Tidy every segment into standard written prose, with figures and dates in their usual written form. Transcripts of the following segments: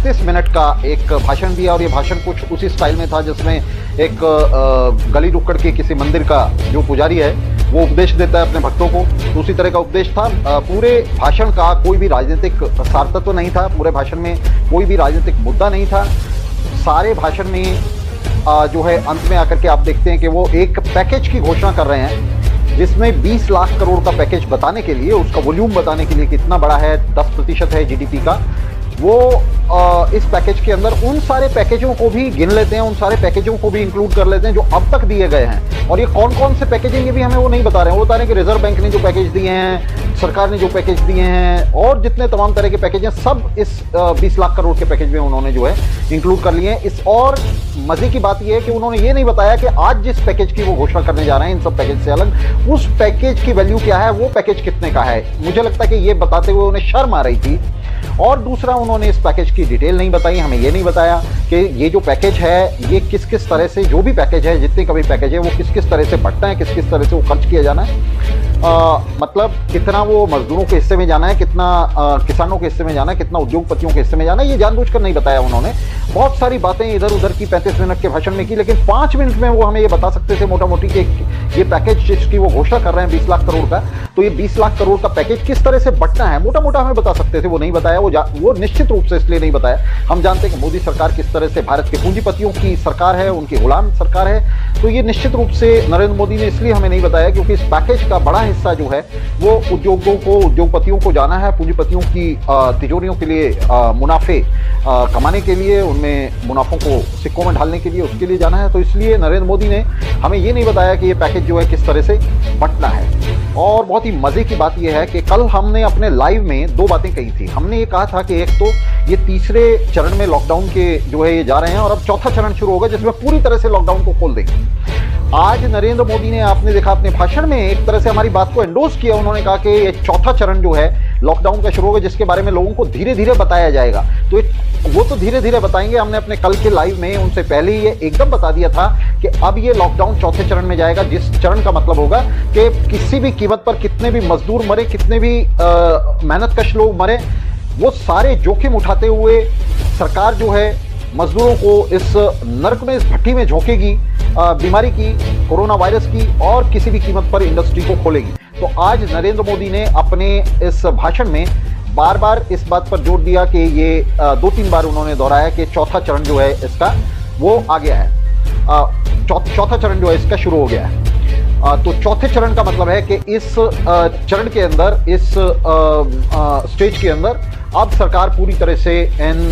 35 minute का एक भाषण दिया और ये भाषण कुछ उसी स्टाइल में था जिसमें एक गली नुक्कड़ के किसी मंदिर का जो पुजारी है वो उपदेश देता है अपने भक्तों को, दूसरी तरह का उपदेश था। पूरे भाषण का कोई भी राजनीतिक सार्थत्व नहीं था, पूरे भाषण में कोई भी राजनीतिक मुद्दा नहीं था। सारे भाषण में जो है अंत में आकर के आप देखते हैं कि वो एक पैकेज की घोषणा कर रहे हैं जिसमें 20 लाख करोड़ का पैकेज बताने के लिए, उसका वॉल्यूम बताने के लिए कितना बड़ा है, 10% है जीडीपी का, वो इस पैकेज के अंदर उन सारे पैकेजों को भी गिन लेते हैं, उन सारे पैकेजों को भी इंक्लूड कर लेते हैं जो अब तक दिए गए हैं। और ये कौन कौन से पैकेज हैं ये भी हमें वो नहीं बता रहे हैं। वो बता रहे हैं कि रिजर्व बैंक ने जो पैकेज दिए हैं, सरकार ने जो पैकेज दिए हैं और जितने तमाम तरह के पैकेज हैं सब इस 20 लाख करोड़ के पैकेज में उन्होंने जो है इंक्लूड कर लिए हैं। इस और मजे की बात यह है कि उन्होंने ये नहीं बताया कि आज जिस पैकेज की वो घोषणा करने जा रहे हैं इन सब पैकेज से अलग, उस पैकेज की वैल्यू क्या है, वो पैकेज कितने का है। मुझे लगता है कि ये बताते हुए उन्हें शर्म आ रही थी। और दूसरा, उन्होंने इस पैकेज की डिटेल नहीं बताई, हमें ये नहीं बताया कि ये जो पैकेज है ये किस किस तरह से, जो भी पैकेज है, जितने का भी पैकेज है, वो किस किस तरह से बंटना है, किस किस तरह से वो खर्च किया जाना है। मतलब कितना वो मजदूरों के हिस्से में जाना है, कितना किसानों के हिस्से में जाना है, कितना उद्योगपतियों के हिस्से में जाना है, ये जानबूझकर नहीं बताया उन्होंने। बहुत सारी बातें इधर उधर की 35 मिनट के भाषण में की, लेकिन 5 मिनट में वो हमें ये बता सकते थे मोटा मोटी कि ये पैकेज जिसकी वो घोषणा कर रहे हैं 20 लाख करोड़ का, तो ये 20 लाख करोड़ का पैकेज किस तरह से बंटना है मोटा मोटा हमें बता सकते थे। वो नहीं बताया, वो निश्चित रूप से इसलिए नहीं बताया, हम जानते हैं कि मोदी सरकार किस तरह से भारत के पूंजीपतियों की सरकार है, उनकी गुलाम सरकार है। तो ये निश्चित रूप से नरेंद्र मोदी ने इसलिए हमें नहीं बताया क्योंकि इस पैकेज का बड़ा हिस्सा जो है वो उद्योगों को, उद्योगपतियों को जाना है, पूंजीपतियों की तिजोरियों के लिए मुनाफे कमाने के लिए, उनमें मुनाफों को सिक्कों में ढालने के लिए, उसके लिए जाना है। तो इसलिए नरेंद्र मोदी ने हमें ये नहीं बताया कि ये पैकेज जो है किस तरह से बंटना है। और बहुत ही मजे की बात यह है कि कल हमने अपने लाइव में 2 बातें कही थी। हमने ये कहा था कि एक तो ये तीसरे चरण में लॉकडाउन के जो है ये जा रहे हैं और अब चौथा चरण शुरू होगा जिसमें पूरी तरह से लॉकडाउन को खोल देंगे। आज नरेंद्र मोदी ने, आपने देखा अपने भाषण में, एक तरह से हमारी बात को एंडोर्स किया। उन्होंने कहा कि ये चौथा चरण जो है लॉकडाउन का शुरू होगा जिसके बारे में लोगों को धीरे धीरे बताया जाएगा। तो वो तो धीरे धीरे बताएंगे, हमने अपने कल के लाइव में उनसे पहले ही ये एकदम बता दिया था कि अब ये लॉकडाउन चौथे चरण में जाएगा, जिस चरण का मतलब होगा कि किसी भी कीमत पर कितने भी मजदूर मरे, कितने भी मेहनतकश लोग मरे, वो सारे जोखिम उठाते हुए सरकार जो है मजदूरों को इस नर्क में, इस भट्टी में झोंकेगी, बीमारी की, कोरोना वायरस की, और किसी भी कीमत पर इंडस्ट्री को खोलेगी। तो आज नरेंद्र मोदी ने अपने इस भाषण में बार बार इस बात पर जोर दिया कि ये 2-3 बार उन्होंने दोहराया कि चौथा चरण जो है इसका वो आ गया है, चौथा चरण जो है इसका शुरू हो गया है। तो चौथे चरण का मतलब है कि इस चरण के अंदर, इस स्टेज के अंदर अब सरकार पूरी तरह से इन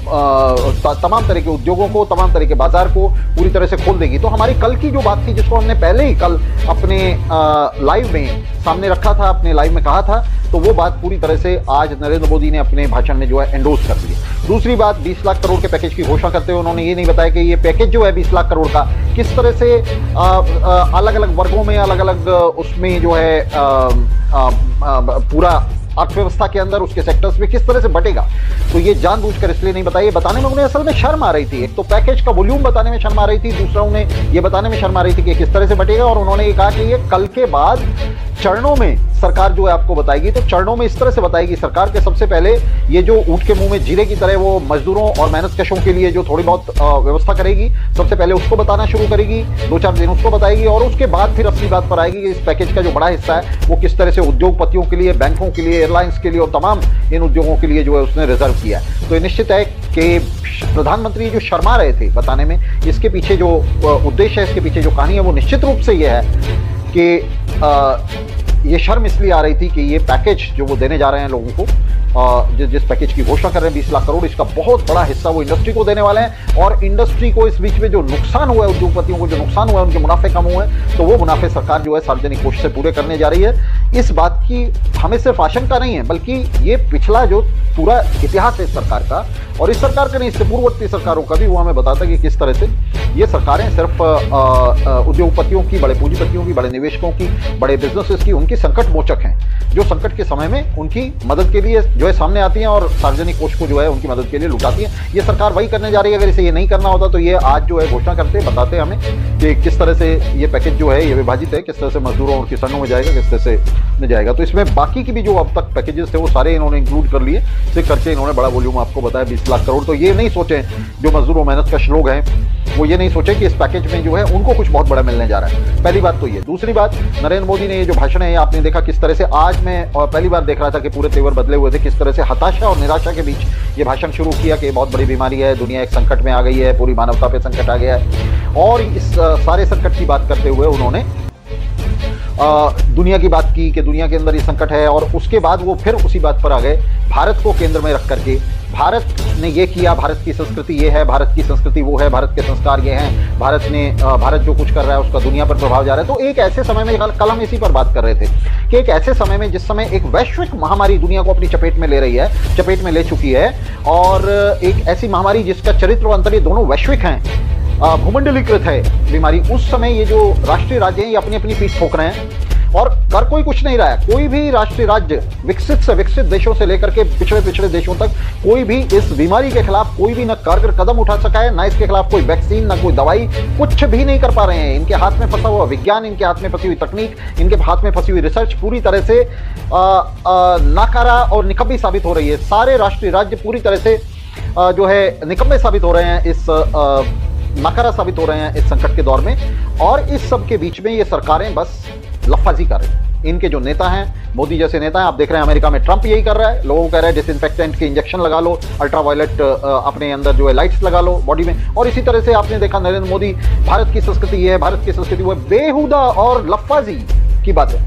तमाम तरह के उद्योगों को, तमाम तरह के बाजार को पूरी तरह से खोल देगी। तो हमारी कल की जो बात थी जिसको हमने पहले ही कल अपने लाइव में सामने रखा था, अपने लाइव में कहा था, तो वो बात पूरी तरह से आज नरेंद्र मोदी ने अपने भाषण में जो है एंडोर्स कर दी। दूसरी बात, 20 लाख करोड़ के पैकेज की घोषणा करते हुए उन्होंने ये नहीं बताया कि ये पैकेज जो है 20 लाख करोड़ का किस तरह से अलग अलग वर्गों में, अलग अलग उसमें जो है पूरा अर्थव्यवस्था के अंदर, उसके सेक्टर्स में किस तरह से बटेगा। तो ये जानबूझकर इसलिए नहीं बताया, बताने में उन्हें असल में शर्म आ रही थी। एक तो पैकेज का वॉल्यूम बताने में शर्म आ रही थी, दूसरा उन्हें ये बताने में शर्म आ रही थी कि किस तरह से बटेगा। और उन्होंने ये कहा कि ये कल के बाद चरणों में सरकार जो है आपको बताएगी। तो चरणों में इस तरह से बताएगी सरकार के, सबसे पहले ये जो ऊंट के मुंह में जीरे की तरह वो मजदूरों और मेहनतकशों के लिए जो थोड़ी बहुत व्यवस्था करेगी, सबसे पहले उसको बताना शुरू करेगी, 2-4 दिन उसको बताएगी, और उसके बाद फिर असली बात पर आएगी कि इस पैकेज का जो बड़ा हिस्सा है वो किस तरह से उद्योगपतियों के लिए, बैंकों के लिए, एयरलाइंस के लिए और तमाम इन उद्योगों के लिए जो है उसने रिजर्व किया। तो ये निश्चित है कि प्रधानमंत्री जो शर्मा रहे थे बताने में, इसके पीछे जो उद्देश्य है, इसके पीछे जो कहानी है, वो निश्चित रूप से ये है कि ये शर्म इसलिए आ रही थी कि ये पैकेज जो वो देने जा रहे हैं लोगों को, जिस पैकेज की घोषणा कर रहे हैं 20 लाख करोड़, इसका बहुत बड़ा हिस्सा वो इंडस्ट्री को देने वाले हैं। और इंडस्ट्री को इस बीच में जो नुकसान हुआ है, उद्योगपतियों को जो नुकसान हुआ है, उनके मुनाफे कम हुए हैं, तो वो मुनाफे सरकार जो है सार्वजनिक कोष से पूरे करने जा रही है। इस बात की हमें सिर्फ आशंका नहीं है, बल्कि ये पिछला जो पूरा इतिहास है सरकार का, और इस सरकार का नहीं, इससे पूर्ववर्ती सरकारों का भी, वो हमें बताता है कि किस तरह से ये सरकारें सिर्फ उद्योगपतियों की, बड़े पूंजीपतियों की, बड़े निवेशकों की, बड़े बिजनेसेस की, उनकी संकट मोचक हैं, जो संकट के समय में उनकी मदद के लिए जो है सामने आती हैं और सार्वजनिक कोष को जो है उनकी मदद के लिए लुटाती हैं। ये सरकार वही करने जा रही है। अगर इसे ये नहीं करना होता तो ये आज जो है घोषणा करते बताते हमें कि किस तरह से ये पैकेज जो है ये विभाजित है, किस तरह से मजदूरों और किसानों में जाएगा, किस तरह से में जाएगा। तो इसमें बाकी की भी जो अब तक पैकेजेस थे वो सारे इन्होंने इंक्लूड कर लिए, सिर्फ करके इन्होंने बड़ा वॉल्यूम आपको बताया 20 लाख करोड़। तो ये नहीं सोचे जो मजदूर और मेहनत कश लोग हैं वो ये नहीं सोचे कि इस पैकेज में जो है उनको कुछ बहुत बड़ा मिलने जा रहा है। पहली बात तो ये। दूसरी बात, नरेंद्र मोदी ने ये जो भाषण है आपने देखा किस तरह से, आज मैं पहली बार देख रहा था कि पूरे तेवर बदले हुए थे, किस तरह से हताशा और निराशा के बीच ये भाषण शुरू किया कि बहुत बड़ी बीमारी है, दुनिया एक संकट में आ गई है, पूरी मानवता पे संकट आ गया है। और इस सारे संकट की बात करते हुए उन्होंने दुनिया की बात की कि दुनिया के अंदर ये संकट है, और उसके बाद वो फिर उसी बात पर आ गए भारत को केंद्र में रख करके। भारत ने ये किया, भारत की संस्कृति ये है, भारत की संस्कृति वो है, भारत के संस्कार ये हैं, भारत जो कुछ कर रहा है उसका दुनिया पर प्रभाव जा रहा है। तो एक ऐसे समय में, कल हम इसी पर बात कर रहे थे कि एक ऐसे समय में जिस समय एक वैश्विक महामारी दुनिया को अपनी चपेट में ले रही है, चपेट में ले चुकी है, और एक ऐसी महामारी जिसका चरित्र और अंतर ये दोनों वैश्विक हैं, भूमंडलीकृत है बीमारी, उस समय ये जो राष्ट्रीय राज्य हैं ये अपनी अपनी पीठ ठोक रहे हैं और कर कोई कुछ नहीं रहा है। कोई भी राष्ट्रीय राज्य विकसित से विकसित देशों से लेकर के पिछड़े देशों तक कोई भी इस बीमारी के खिलाफ कोई भी न कारगर कदम उठा सका है, ना इसके खिलाफ कोई वैक्सीन, ना कोई दवाई, कुछ भी नहीं कर पा रहे हैं। इनके हाथ में फंसा हुआ विज्ञान, इनके हाथ में फंसी हुई तकनीक, इनके हाथ में फंसी हुई रिसर्च पूरी तरह से नाकारा और निकम्मी साबित हो रही है। सारे राष्ट्रीय राज्य पूरी तरह से जो है निकम्मे साबित हो रहे हैं, इस नाकारा साबित हो रहे हैं इस संकट के दौर में। और इस सब के बीच में ये सरकारें बस लफाजी कर रही हैं। इनके जो नेता हैं, मोदी जैसे नेता हैं, आप देख रहे हैं अमेरिका में ट्रंप यही कर रहा है, लोगों को कह रहा है डिसइंफेक्टेंट के इंजेक्शन लगा लो, अल्ट्रावायलेट अपने अंदर जो है लाइट्स लगा लो बॉडी में। और इसी तरह से आपने देखा नरेंद्र मोदी, भारत की संस्कृति ये है, भारत की संस्कृति वो है, बेहुदा और लफाजी की बात है।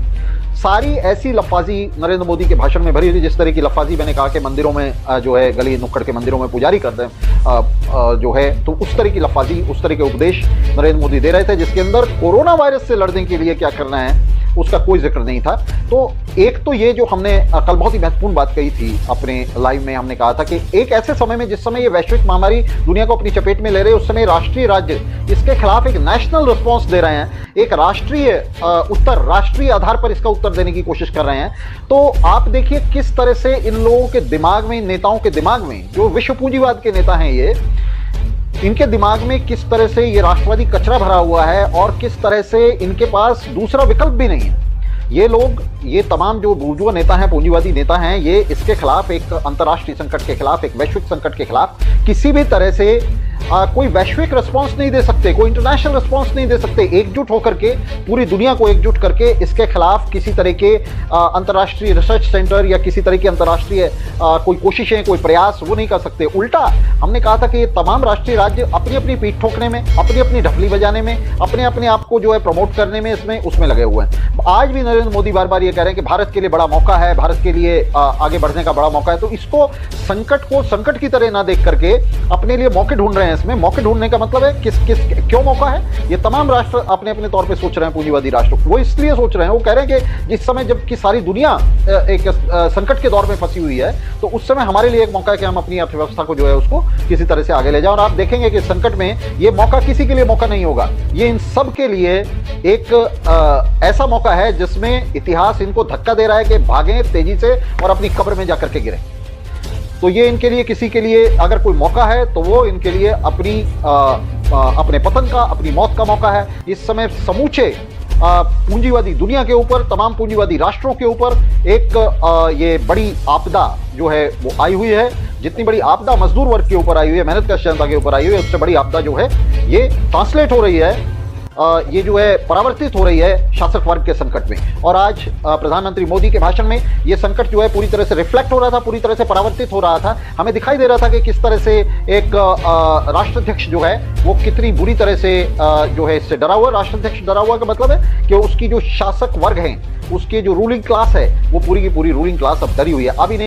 सारी ऐसी लफाजी नरेंद्र मोदी के भाषण में भरी थी, जिस तरह की लफाजी मैंने कहा कि मंदिरों में जो है गली नुक्कड़ के मंदिरों में पुजारी करते हैं जो है, तो उस तरह की लफाजी, उस तरह के उपदेश नरेंद्र मोदी दे रहे थे, जिसके अंदर कोरोना वायरस से लड़ने के लिए क्या करना है उसका कोई जिक्र नहीं था। तो एक तो ये जो हमने कल बहुत ही महत्वपूर्ण बात कही थी अपने लाइव में, हमने कहा था कि एक ऐसे समय में जिस समय ये वैश्विक महामारी दुनिया को अपनी चपेट में ले रहे, उस समय राष्ट्रीय राज्य इसके खिलाफ एक नेशनल रिस्पॉन्स दे रहे हैं, एक राष्ट्रीय उत्तर, राष्ट्रीय आधार पर इसका उत्तर देने की कोशिश कर रहे हैं। तो आप देखिए किस तरह से इन लोगों के दिमाग में, नेताओं के दिमाग में, जो विश्व पूंजीवाद के नेता हैं ये, इनके दिमाग में किस तरह से ये राष्ट्रवादी कचरा भरा हुआ है और किस तरह से इनके पास दूसरा विकल्प भी नहीं है। ये लोग, ये तमाम जो बूर्जुआ नेता हैं, पूंजीवादी नेता हैं, ये इसके खिलाफ, एक अंतर्राष्ट्रीय संकट के खिलाफ, एक वैश्विक संकट के खिलाफ किसी भी तरह से कोई वैश्विक रिस्पांस नहीं दे सकते, कोई इंटरनेशनल रिस्पांस नहीं दे सकते। एकजुट होकर के, पूरी दुनिया को एकजुट करके इसके खिलाफ किसी तरह के अंतर्राष्ट्रीय रिसर्च सेंटर या किसी तरह की अंतर्राष्ट्रीय कोई कोशिशें, कोई प्रयास वो नहीं कर सकते। उल्टा हमने कहा था कि ये तमाम राष्ट्रीय राज्य अपनी अपनी पीठ ठोकने में, अपनी अपनी ढफली बजाने में, अपने अपने आप को जो है प्रमोट करने में, इसमें उसमें लगे हुए हैं। आज भी नरेंद्र मोदी बार बार ये कह रहे हैं कि भारत के लिए बड़ा मौका है, भारत के लिए आगे बढ़ने का बड़ा मौका है। तो इसको, संकट को संकट की तरह ना देख करके अपने लिए मौके ढूंढ रहे हैं। इसमें मौके ढूंढने का मतलब है क्यों मौका है, ये तमाम राष्ट्र अपने अपने तौर पे सोच रहे हैं, पूंजीवादी राष्ट्र वो इसलिए सोच रहे हैं, वो कह रहे हैं कि जिस समय जबकि सारी दुनिया एक संकट के दौर में फंसी हुई है, तो उस समय हमारे लिए एक मौका है कि हम अपनी अर्थव्यवस्था को जो है उसको किसी तरह से आगे ले जाएं। और आप देखेंगे कि संकट में ये मौका किसी के लिए मौका नहीं होगा, ये इन सब के लिए एक ऐसा मौका है जिसमें इतिहास इनको धक्का दे रहा है कि भागें तेजी से और अपनी कब्र में जाकर के गिरें। तो ये इनके लिए, किसी के लिए अगर कोई मौका है तो वो इनके लिए अपने पतन का, अपनी मौत का मौका है। इस समय समूचे पूंजीवादी दुनिया के ऊपर, तमाम पूंजीवादी राष्ट्रों के ऊपर एक ये बड़ी आपदा जो है वो आई हुई है। जितनी बड़ी आपदा मजदूर वर्ग के ऊपर आई हुई है, मेहनत कश जनता के ऊपर आई हुई है, उससे बड़ी आपदा जो है ये ट्रांसलेट हो रही है, ये जो है परावर्तित हो रही है शासक वर्ग के संकट में। और आज प्रधानमंत्री मोदी के भाषण में ये संकट जो है पूरी तरह से रिफ्लेक्ट हो रहा था, पूरी तरह से परावर्तित हो रहा था। हमें दिखाई दे रहा था कि किस तरह से एक राष्ट्राध्यक्ष जो है वो कितनी बुरी तरह से जो है इससे डरा हुआ। राष्ट्राध्यक्ष डरा हुआ का मतलब है कि उसकी जो शासक वर्ग है, उसकी जो रूलिंग क्लास है, वो पूरी की पूरी रूलिंग क्लास अब डरी हुई है। अभी नहीं